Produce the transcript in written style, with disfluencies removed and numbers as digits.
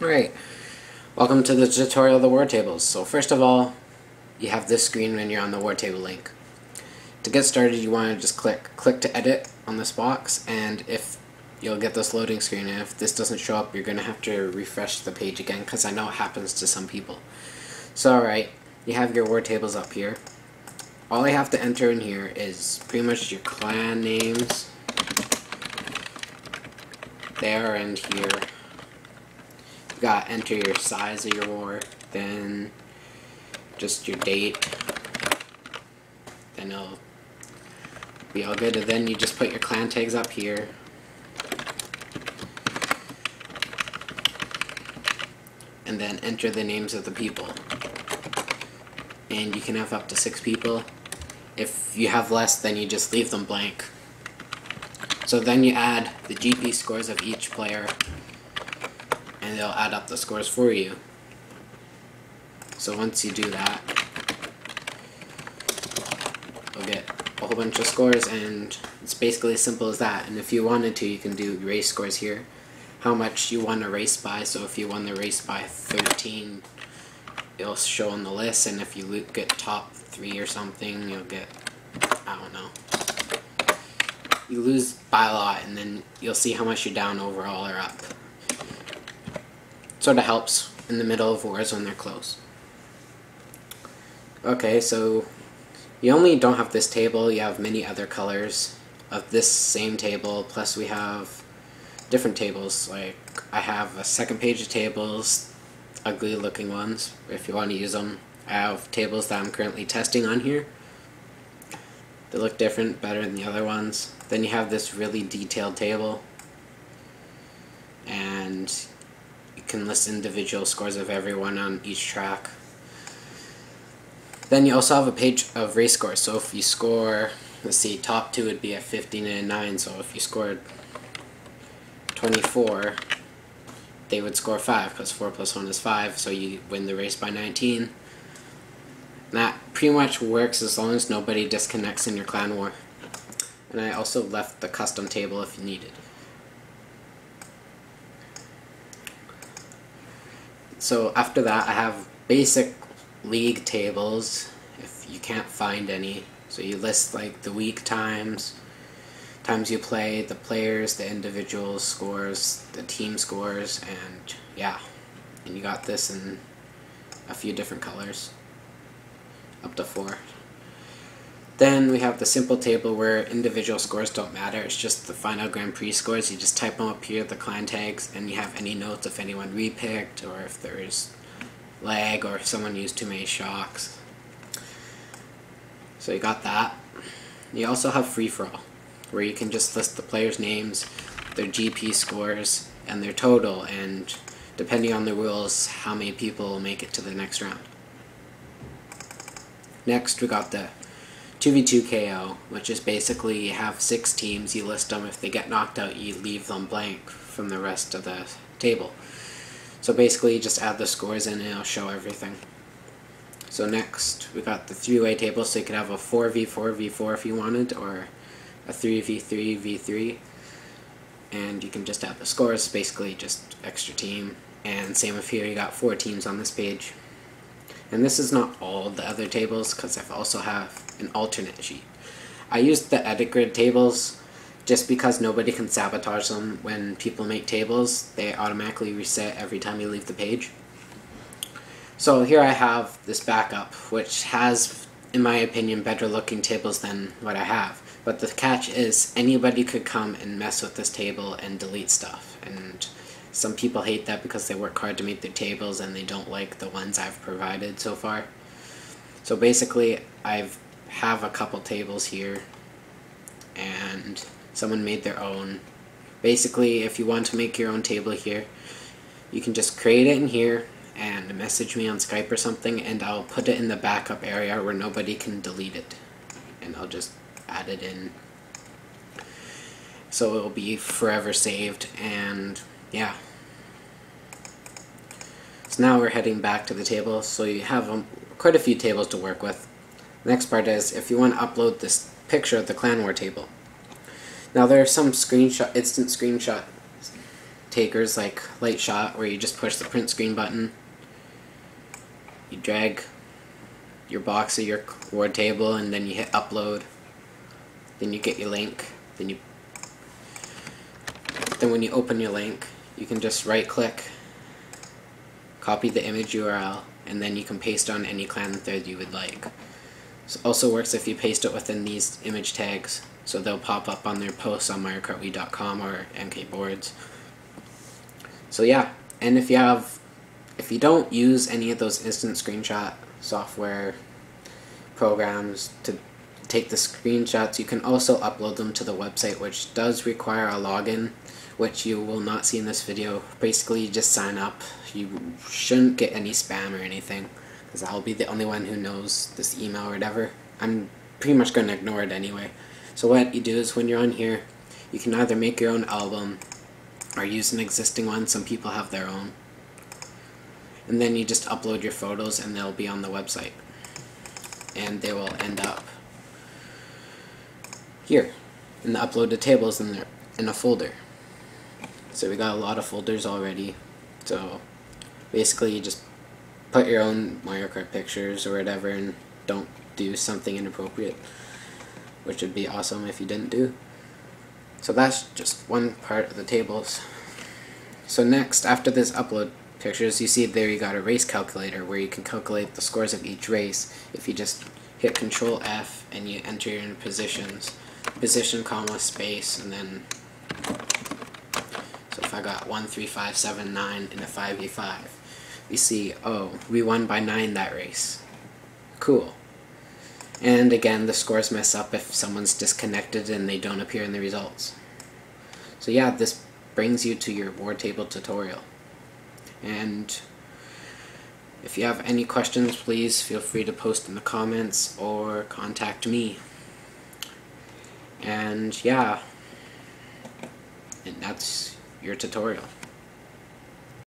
Alright, welcome to the tutorial of the war tables. So first of all, you have this screen when you're on the war table link. To get started, you want to just click to edit on this box, and if you'll get this loading screen, and if this doesn't show up, you're going to have to refresh the page again, because I know it happens to some people. So alright, you have your war tables up here. All I have to enter in here is pretty much your clan names there and here. You gotta enter your size of your war, then just your date, then it'll be all good, and then you just put your clan tags up here. And then enter the names of the people. And you can have up to 6 people. If you have less, then you just leave them blank. So then you add the GP scores of each player, and it'll add up the scores for you. So once you do that, you'll get a whole bunch of scores, and it's basically as simple as that. And if you wanted to, you can do race scores here. How much you won a race by, so if you won the race by 13, it'll show on the list, and if you get top 3 or something, you'll get, I don't know. You lose by a lot, and then you'll see how much you're down overall or up. Sort of helps in the middle of wars when they're close. Okay, so you only don't have this table, you have many other colors of this same table, plus we have different tables. Like, I have a second page of tables, ugly looking ones, if you want to use them. I have tables that I'm currently testing on here. They look different, better than the other ones. Then you have this really detailed table, and you can list individual scores of everyone on each track. Then you also have a page of race scores. So if you score, let's see, top 2 would be a 15 and a 9, so if you scored 24, they would score 5, because 4 plus 1 is 5, so you win the race by 19. And that pretty much works as long as nobody disconnects in your clan war. And I also left the custom table if you needed. So after that, I have basic league tables if you can't find any. So you list like the week times you play, the players, the individual scores, the team scores, and yeah. And you got this in a few different colors, up to 4. Then we have the simple table where individual scores don't matter, it's just the final Grand Prix scores. You just type them up here, the clan tags, and you have any notes if anyone repicked, or if there's lag, or if someone used too many shocks. So you got that. You also have free-for-all, where you can just list the players' names, their GP scores, and their total, and depending on the rules, how many people will make it to the next round. Next, we got the 2v2 KO, which is basically you have 6 teams, you list them, if they get knocked out, you leave them blank from the rest of the table. So basically, you just add the scores in and it'll show everything. So next, we got the 3-way table, so you could have a 4v4v4 if you wanted, or a 3v3v3, and you can just add the scores, basically just extra team. And same with here, you got 4 teams on this page. And this is not all the other tables, because I also have an alternate sheet. I used the edit grid tables just because nobody can sabotage them. When people make tables, they automatically reset every time you leave the page. So here I have this backup, which has, in my opinion, better looking tables than what I have. But the catch is anybody could come and mess with this table and delete stuff. And some people hate that because they work hard to make their tables and they don't like the ones I've provided so far. So basically, I have a couple tables here, and someone made their own. Basically, if you want to make your own table here, you can just create it in here and message me on Skype or something, and I'll put it in the backup area where nobody can delete it. And I'll just add it in, so it'll be forever saved. And yeah. So now we're heading back to the table, so you have quite a few tables to work with. The next part is if you want to upload this picture of the clan war table. Now there are some instant screenshot takers like Light Shot, where you just push the print screen button, you drag your box of your Word table, and then you hit upload. Then you get your link. Then when you open your link, you can just right click, copy the image URL, and then you can paste on any clan thread you would like. This also works if you paste it within these image tags, so they'll pop up on their posts on MarioKartWii.com or MKBoards. So yeah, and if you don't use any of those instant screenshot software programs to take the screenshots, you can also upload them to the website, which does require a login, which you will not see in this video. Basically, you just sign up. You shouldn't get any spam or anything, because I'll be the only one who knows this email or whatever. I'm pretty much going to ignore it anyway. So what you do is, when you're on here, you can either make your own album or use an existing one. Some people have their own. And then you just upload your photos and they'll be on the website. And they will end up here in the uploaded tables in a folder. So we got a lot of folders already. So basically you just put your own Mario Kart pictures or whatever, and don't do something inappropriate, which would be awesome if you didn't do. So that's just one part of the tables. So next, after this upload pictures, you see there you got a race calculator where you can calculate the scores of each race if you just hit Ctrl+F and you enter your positions, position, comma, space, and then, so if I got 1, 3, 5, 7, 9 in a 5v5, you see, oh, we won by 9 that race. Cool. And again, the scores mess up if someone's disconnected and they don't appear in the results. So yeah, this brings you to your Wartable tutorial. And if you have any questions, please feel free to post in the comments or contact me. And yeah, and that's your tutorial.